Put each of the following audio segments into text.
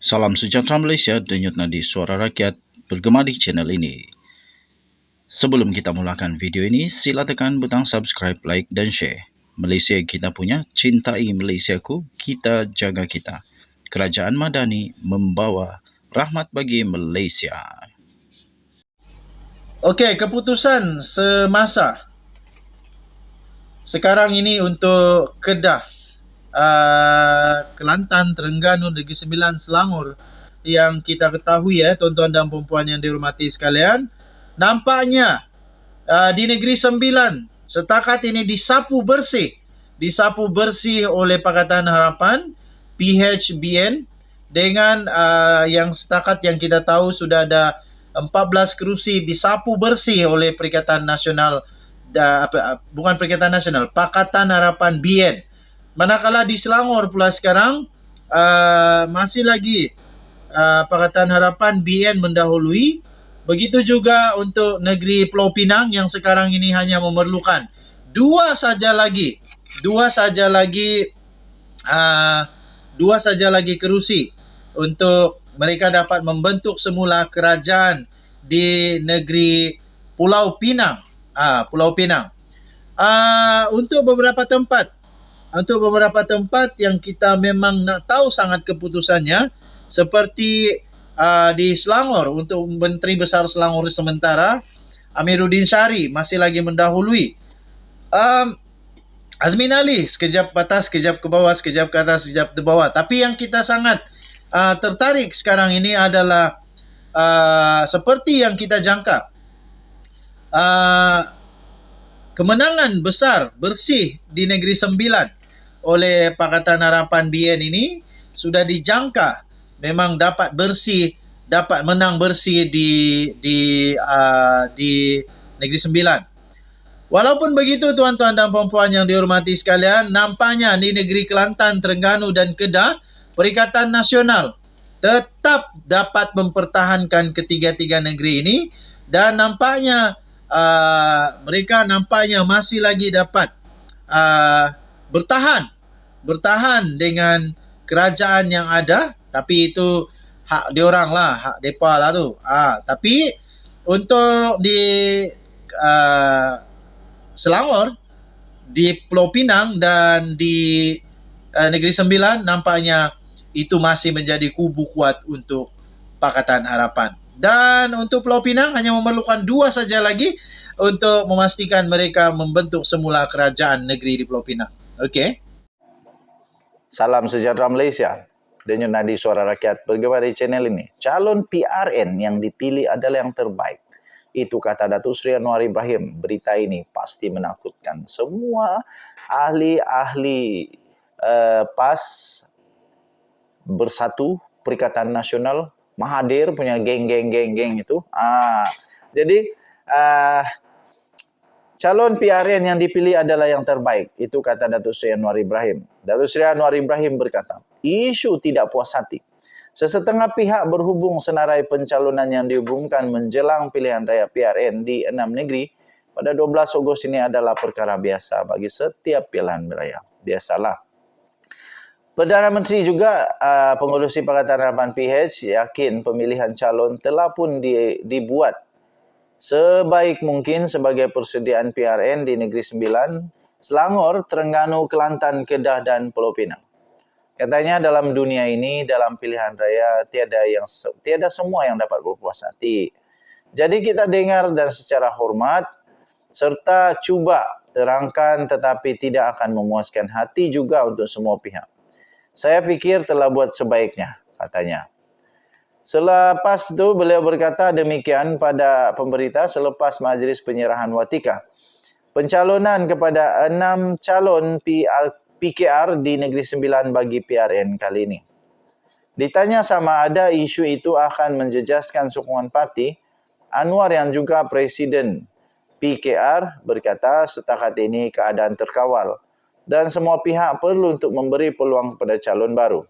Salam sejahtera Malaysia, denyut nadi suara rakyat bergema di channel ini. Sebelum kita mulakan video ini, sila tekan butang subscribe, like dan share. Malaysia kita punya, cintai Malaysiaku, kita jaga kita. Kerajaan Madani membawa rahmat bagi Malaysia. Okey, keputusan semasa sekarang ini untuk Kedah, Kelantan, Terengganu, Negeri Sembilan, Selangor yang kita ketahui tuan-tuan dan puan-puan yang dihormati sekalian, nampaknya di Negeri Sembilan setakat ini disapu bersih oleh Pakatan Harapan PHBN dengan yang setakat yang kita tahu sudah ada 14 kerusi disapu bersih oleh Perikatan Nasional, bukan Perikatan Nasional, Pakatan Harapan BN. Manakala di Selangor pula sekarang masih lagi Pakatan Harapan BN mendahului. Begitu juga untuk negeri Pulau Pinang yang sekarang ini hanya memerlukan dua saja lagi kerusi untuk mereka dapat membentuk semula kerajaan di negeri Pulau Pinang. Untuk beberapa tempat yang kita memang nak tahu sangat keputusannya, seperti di Selangor untuk Menteri Besar Selangor sementara Amiruddin Syari masih lagi mendahului. Azmin Ali sekejap atas, sekejap ke bawah, sekejap ke atas, sekejap ke bawah. Tapi yang kita sangat tertarik sekarang ini adalah seperti yang kita jangka, kemenangan besar bersih di Negeri Sembilan oleh Pakatan Harapan BN ini sudah dijangka memang dapat menang bersih di Negeri Sembilan. Walaupun begitu tuan-tuan dan puan-puan yang dihormati sekalian, nampaknya di negeri Kelantan, Terengganu dan Kedah, Perikatan Nasional tetap dapat mempertahankan ketiga-tiga negeri ini dan nampaknya mereka masih lagi dapat bertahan dengan kerajaan yang ada, tapi itu hak diorang lah, hak depa lah tu. Tapi untuk di Selangor, di Pulau Pinang dan di Negeri Sembilan, nampaknya itu masih menjadi kubu kuat untuk Pakatan Harapan. Dan untuk Pulau Pinang hanya memerlukan dua saja lagi untuk memastikan mereka membentuk semula kerajaan negeri di Pulau Pinang. Okey. Salam sejahtera Malaysia. Denyut nadi suara rakyat bergema di channel ini. Calon PRN yang dipilih adalah yang terbaik. Itu kata Datuk Seri Anwar Ibrahim. Berita ini pasti menakutkan semua ahli-ahli PAS Bersatu Perikatan Nasional, Mahathir punya geng itu. Jadi calon PRN yang dipilih adalah yang terbaik. Itu kata Datuk Seri Anwar Ibrahim. Datuk Seri Anwar Ibrahim berkata, isu tidak puas hati sesetengah pihak berhubung senarai pencalonan yang dihubungkan menjelang pilihan raya PRN di 6 negeri pada 12 Ogos ini adalah perkara biasa bagi setiap pilihan raya. Biasalah. Perdana Menteri juga pengurusi Pakatan Harapan PH yakin pemilihan calon telah pun dibuat sebaik mungkin sebagai persediaan PRN di Negeri Sembilan, Selangor, Terengganu, Kelantan, Kedah dan Pulau Pinang. Katanya dalam dunia ini, dalam pilihan raya, tiada semua yang dapat berpuas hati. Jadi kita dengar dan secara hormat, serta cuba terangkan tetapi tidak akan memuaskan hati juga untuk semua pihak. Saya fikir telah buat sebaiknya, katanya. Selepas itu beliau berkata demikian pada pemberita selepas majlis penyerahan watika pencalonan kepada 6 calon PKR di Negeri Sembilan bagi PRN kali ini. Ditanya sama ada isu itu akan menjejaskan sokongan parti, Anwar yang juga Presiden PKR berkata setakat ini keadaan terkawal dan semua pihak perlu untuk memberi peluang kepada calon baru.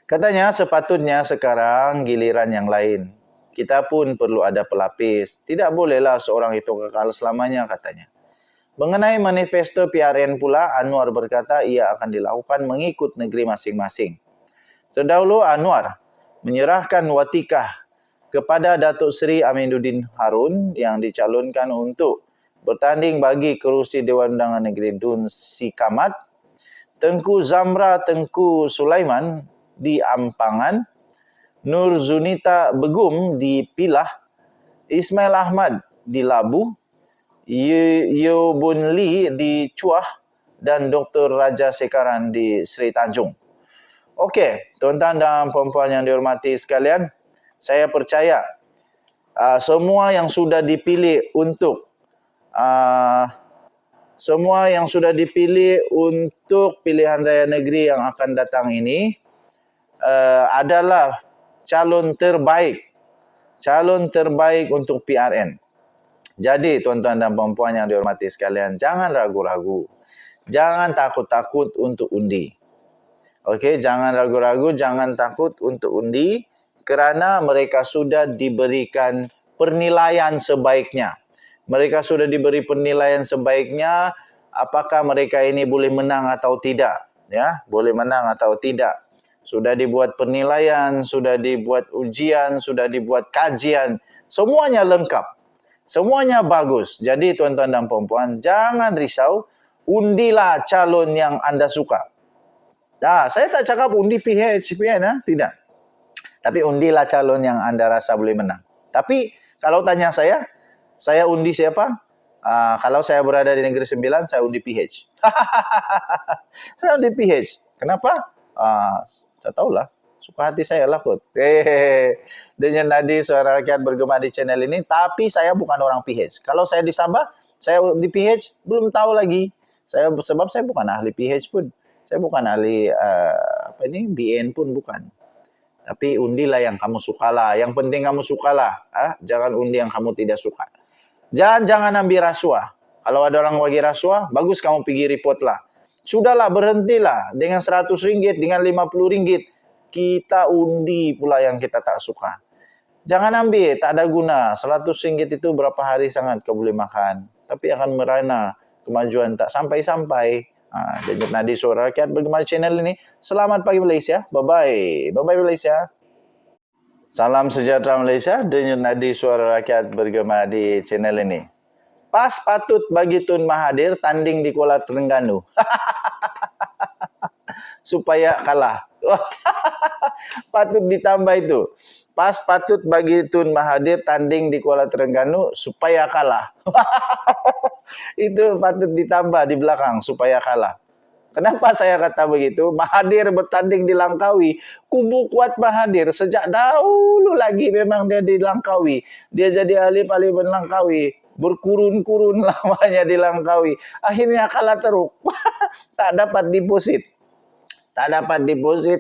Katanya sepatutnya sekarang giliran yang lain. Kita pun perlu ada pelapis. Tidak bolehlah seorang itu kekal selamanya, katanya. Mengenai manifesto PRN pula, Anwar berkata ia akan dilakukan mengikut negeri masing-masing. Terdahulu Anwar menyerahkan watikah kepada Datuk Seri Aminuddin Harun yang dicalonkan untuk bertanding bagi kerusi Dewan Undangan Negeri Dun Sikamat, Tengku Zamra Tengku Sulaiman di Ampangan, Nur Zunita Begum di Pilah, Ismail Ahmad di Labu, Yo Bun Lee di Cuah, dan Dr. Raja Sekaran di Seri Tanjung. Okey, tuan-tuan dan puan-puan yang dihormati sekalian, saya percaya semua yang sudah dipilih untuk pilihan raya negeri yang akan datang ini adalah calon terbaik untuk PRN. Jadi tuan-tuan dan puan-puan yang dihormati sekalian, jangan ragu-ragu. Jangan takut-takut untuk undi. Okey, jangan ragu-ragu, jangan takut untuk undi kerana mereka sudah diberikan penilaian sebaiknya. Mereka sudah diberi penilaian sebaiknya apakah mereka ini boleh menang atau tidak, ya, boleh menang atau tidak. Sudah dibuat penilaian, sudah dibuat ujian, sudah dibuat kajian, semuanya lengkap. Semuanya bagus. Jadi tuan-tuan dan puan-puan, jangan risau, undilah calon yang anda suka. Saya tak cakap undi PN, tidak. Tapi undilah calon yang anda rasa boleh menang. Tapi kalau tanya saya undi siapa? Kalau saya berada di Negeri Sembilan, saya undi PH. Saya undi PH. Kenapa? Tak tahulah. Suka hati saya lah kot. Dengan nadi suara rakyat bergema di channel ini. Tapi saya bukan orang PH. Kalau saya di Sabah, saya undi PH, belum tahu lagi. Sebab saya bukan ahli PH pun. Saya bukan ahli BN pun bukan. Tapi undilah yang kamu sukalah. Yang penting kamu sukalah. Jangan undi yang kamu tidak suka. Jangan ambil rasuah. Kalau ada orang bagi rasuah, bagus kamu pergi report lah. Sudahlah, berhentilah. Dengan RM100, dengan RM50, kita undi pula yang kita tak suka. Jangan ambil, tak ada guna. RM100 itu berapa hari sangat kau boleh makan. Tapi akan merana kemajuan tak sampai-sampai. Denyut nadi suara rakyat bergema channel ini. Selamat pagi Malaysia. Bye-bye. Bye-bye Malaysia. Salam sejahtera Malaysia. Denyut nadi suara rakyat bergema di channel ini. PAS patut bagi Tun Mahathir tanding di Kuala Terengganu. Supaya kalah. Patut ditambah itu. PAS patut bagi Tun Mahathir tanding di Kuala Terengganu supaya kalah. Itu patut ditambah di belakang supaya kalah. Kenapa saya kata begitu? Mahathir bertanding di Langkawi. Kubu kuat Mahathir sejak dahulu lagi memang dia di Langkawi. Dia jadi ahli parlimen Langkawi. Berkurun-kurun lamanya di Langkawi. Akhirnya kalah teruk. Tak dapat deposit.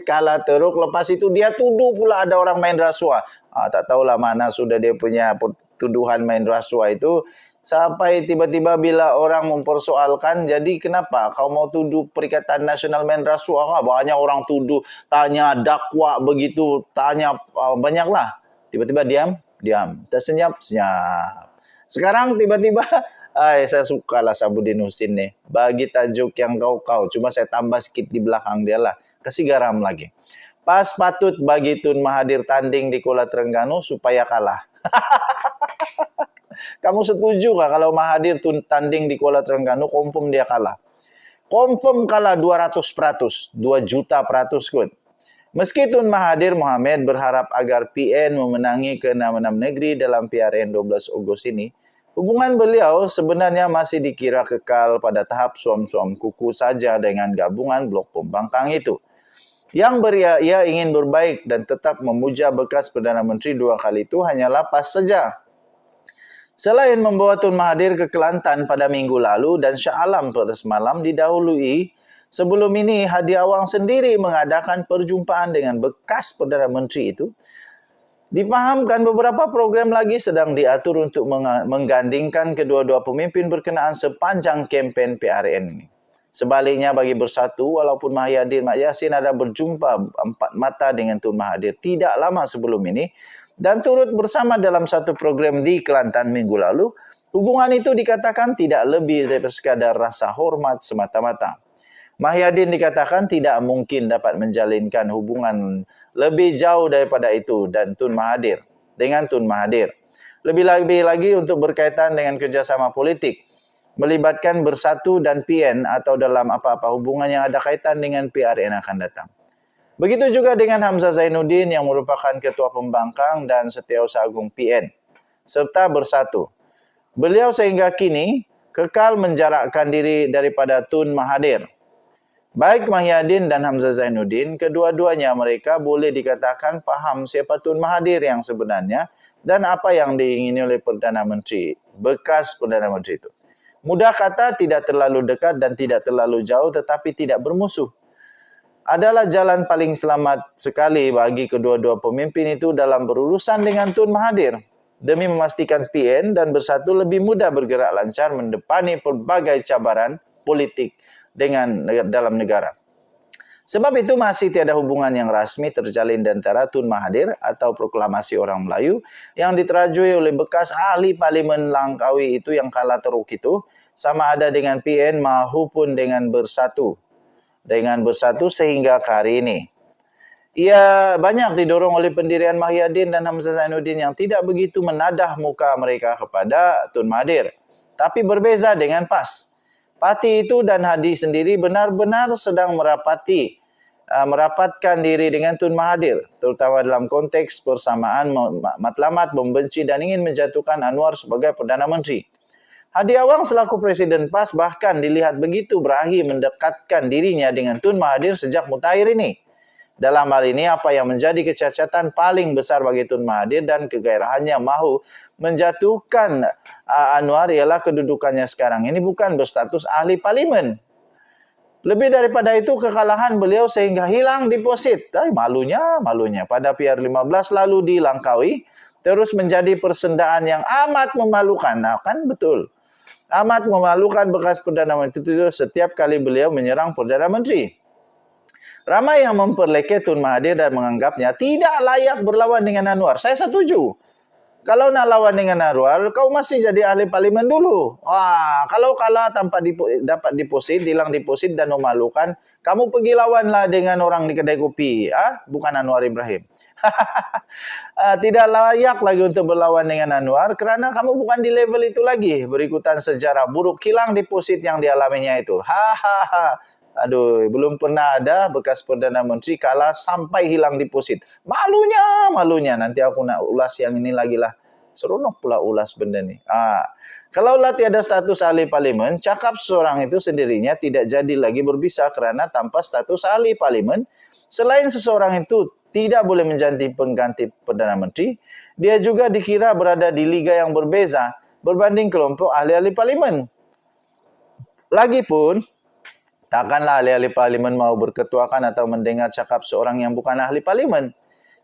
Kalah teruk. Lepas itu dia tuduh pula ada orang main rasuah. Tak tahulah mana sudah dia punya tuduhan main rasuah itu. Sampai tiba-tiba bila orang mempersoalkan, jadi kenapa kau mau tuduh Perikatan Nasional main rasuah? Banyak orang tuduh, tanya dakwa begitu, tanya banyaklah. Tiba-tiba diam. Tersenyap. Sekarang tiba-tiba, saya sukalah Sabudin Husin nih. Bagi tajuk yang kau, cuma saya tambah sedikit di belakang dia lah. Kasih garam lagi. PAS patut bagi Tun Mahathir tanding di Kuala Terengganu supaya kalah. Kamu setuju kah kalau Mahathir tanding di Kuala Terengganu, confirm dia kalah? Confirm kalah 200%, 2 juta peratus kot. Meski Tun Mahathir Mohamad berharap agar PN memenangi ke-6 negeri dalam PRN 12 Ogos ini, hubungan beliau sebenarnya masih dikira kekal pada tahap suam-suam kuku saja dengan gabungan blok pembangkang itu. Yang ia ingin berbaik dan tetap memuja bekas Perdana Menteri 2 kali itu hanyalah PAS saja. Selain membawa Tun Mahathir ke Kelantan pada minggu lalu dan Shah Alam pada semalam didahului, sebelum ini Hadi Awang sendiri mengadakan perjumpaan dengan bekas Perdana Menteri itu. Difahamkan beberapa program lagi sedang diatur untuk menggandingkan kedua-dua pemimpin berkenaan sepanjang kempen PRN ini. Sebaliknya bagi Bersatu, walaupun Mahathir Mat Yassin ada berjumpa empat mata dengan Tun Mahathir tidak lama sebelum ini, dan turut bersama dalam satu program di Kelantan minggu lalu, hubungan itu dikatakan tidak lebih dari sekadar rasa hormat semata-mata. Mahyadin dikatakan tidak mungkin dapat menjalinkan hubungan lebih jauh daripada itu dan Tun Mahathir dengan Tun Mahathir. Lebih-lebih lagi untuk berkaitan dengan kerjasama politik, melibatkan Bersatu dan PN atau dalam apa-apa hubungan yang ada kaitan dengan PRN akan datang. Begitu juga dengan Hamzah Zainuddin yang merupakan Ketua Pembangkang dan Setiausaha Agung PN, serta Bersatu. Beliau sehingga kini kekal menjarakkan diri daripada Tun Mahathir. Baik Mahyadin dan Hamzah Zainuddin, kedua-duanya mereka boleh dikatakan faham siapa Tun Mahathir yang sebenarnya dan apa yang diingini oleh Perdana Menteri, bekas Perdana Menteri itu. Mudah kata tidak terlalu dekat dan tidak terlalu jauh tetapi tidak bermusuh. Adalah jalan paling selamat sekali bagi kedua-dua pemimpin itu dalam berurusan dengan Tun Mahathir demi memastikan PN dan Bersatu lebih mudah bergerak lancar mendepani pelbagai cabaran politik dalam negara. Sebab itu masih tiada hubungan yang rasmi terjalin di antara Tun Mahathir atau proklamasi orang Melayu yang diterajui oleh bekas ahli Parlimen Langkawi itu yang kalah teruk itu sama ada dengan PN maupun dengan Bersatu. Dengan Bersatu sehingga ke hari ini. Ia banyak didorong oleh pendirian Mahyadin dan Hamzah Zainuddin yang tidak begitu menadah muka mereka kepada Tun Mahathir. Tapi berbeza dengan PAS. Parti itu dan Hadi sendiri benar-benar sedang merapatkan diri dengan Tun Mahathir, terutama dalam konteks persamaan matlamat membenci dan ingin menjatuhkan Anwar sebagai Perdana Menteri. Hadi Awang selaku Presiden PAS bahkan dilihat begitu berahi mendekatkan dirinya dengan Tun Mahathir sejak mutakhir ini. Dalam hal ini apa yang menjadi kecacatan paling besar bagi Tun Mahathir dan kegairahannya mahu menjatuhkan Anwar ialah kedudukannya sekarang ini bukan berstatus ahli parlimen. Lebih daripada itu kekalahan beliau sehingga hilang deposit. Malunya. Pada PR15 lalu di Langkawi terus menjadi persendaan yang amat memalukan. Nah, kan betul. Amat memalukan bekas Perdana Menteri itu setiap kali beliau menyerang Perdana Menteri. Ramai yang memperlekeh Tun Mahathir dan menganggapnya tidak layak berlawan dengan Anwar. Saya setuju. Kalau nak lawan dengan Anwar, kau masih jadi ahli parlimen dulu. Wah, kalau kalah tanpa dapat deposit, hilang deposit dan memalukan, kamu pergi lawanlah dengan orang di kedai kopi. Bukan Anwar Ibrahim. Tidak layak lagi untuk berlawan dengan Anwar kerana kamu bukan di level itu lagi. Berikutan sejarah buruk, hilang deposit yang dialaminya itu. Aduh, belum pernah ada bekas Perdana Menteri kalah sampai hilang deposit. Malunya. Nanti aku nak ulas yang ini lagi lah. Seronok pula ulas benda ni. Kalaulah tiada status ahli parlimen, cakap seorang itu sendirinya tidak jadi lagi berbisa kerana tanpa status ahli parlimen, selain seseorang itu tidak boleh menjadi pengganti Perdana Menteri, dia juga dikira berada di liga yang berbeza berbanding kelompok ahli-ahli parlimen. Lagipun, takkanlah ahli-ahli parlimen mau berketuakan atau mendengar cakap seorang yang bukan ahli parlimen.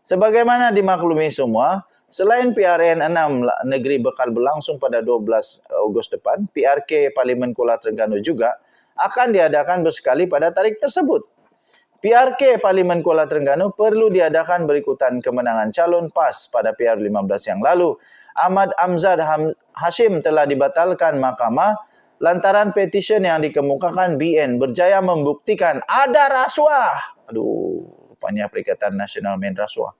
Sebagaimana dimaklumi semua, selain PRN 6 negeri bakal berlangsung pada 12 Ogos depan, PRK Parlimen Kuala Terengganu juga akan diadakan bersekali pada tarikh tersebut. PRK Parlimen Kuala Terengganu perlu diadakan berikutan kemenangan calon PAS pada PR15 yang lalu. Ahmad Amzad Hashim telah dibatalkan mahkamah lantaran petisyen yang dikemukakan BN berjaya membuktikan ada rasuah. Rupanya Perikatan Nasional main rasuah.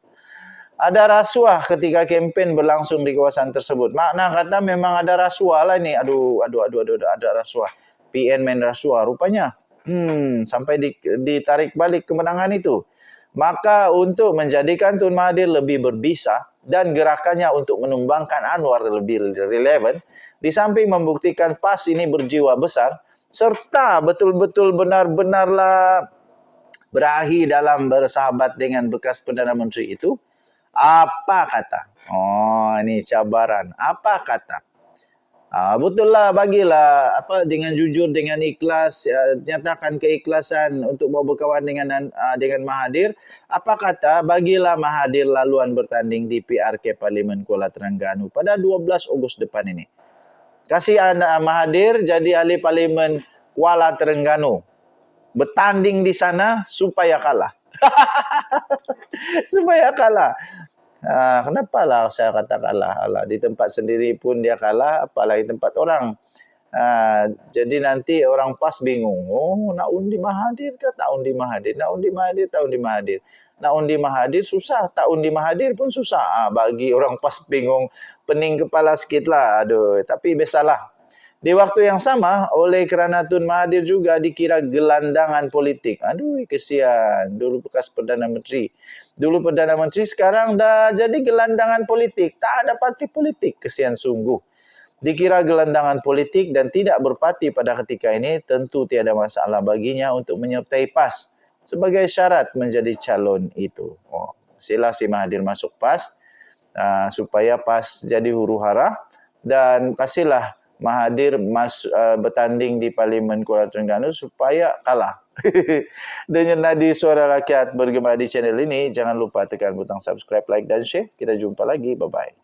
Ada rasuah ketika kempen berlangsung di kawasan tersebut. Makna kata memang ada rasuah lah ini. Ada rasuah. PN main rasuah rupanya. Sampai ditarik balik kemenangan itu. Maka untuk menjadikan Tun Mahathir lebih berbisa dan gerakannya untuk menumbangkan Anwar lebih relevan, di samping membuktikan PAS ini berjiwa besar, serta betul-betul benar-benarlah berahi dalam bersahabat dengan bekas Perdana Menteri itu, apa kata? Ini cabaran. Apa kata? Betul lah, bagilah dengan jujur, dengan ikhlas, nyatakan keikhlasan untuk mau berkawan dengan Mahathir. Apa kata? Bagilah Mahathir laluan bertanding di PRK Parlimen Kuala Terengganu pada 12 Ogos depan ini. Kasih Mahathir jadi ahli Parlimen Kuala Terengganu. Bertanding di sana supaya kalah. Supaya kalah. Kenapa lah saya kata kalah? Di tempat sendiri pun dia kalah, apalagi tempat orang. Jadi nanti orang PAS bingung, oh nak undi Mahathir ke tak undi Mahathir, nak undi Mahathir, tak undi Mahathir. Nak undi Mahathir susah, tak undi Mahathir pun susah. Bagi orang PAS bingung, pening kepala sikit lah. Aduh, tapi biasalah. Di waktu yang sama, oleh kerana Tun Mahathir juga dikira gelandangan politik. Aduh, kesian. Dulu bekas Perdana Menteri. Dulu Perdana Menteri, sekarang dah jadi gelandangan politik. Tak ada parti politik. Kesian sungguh. Dikira gelandangan politik dan tidak berparti pada ketika ini, tentu tiada masalah baginya untuk menyertai PAS sebagai syarat menjadi calon itu. Sila si Mahathir masuk PAS supaya PAS jadi huru-hara, dan kasihlah Mahathir bertanding di Parlimen Kuala Terengganu supaya kalah. Dengan nadi Suara Rakyat bergema di channel ini, jangan lupa tekan butang subscribe, like dan share. Kita jumpa lagi. Bye-bye.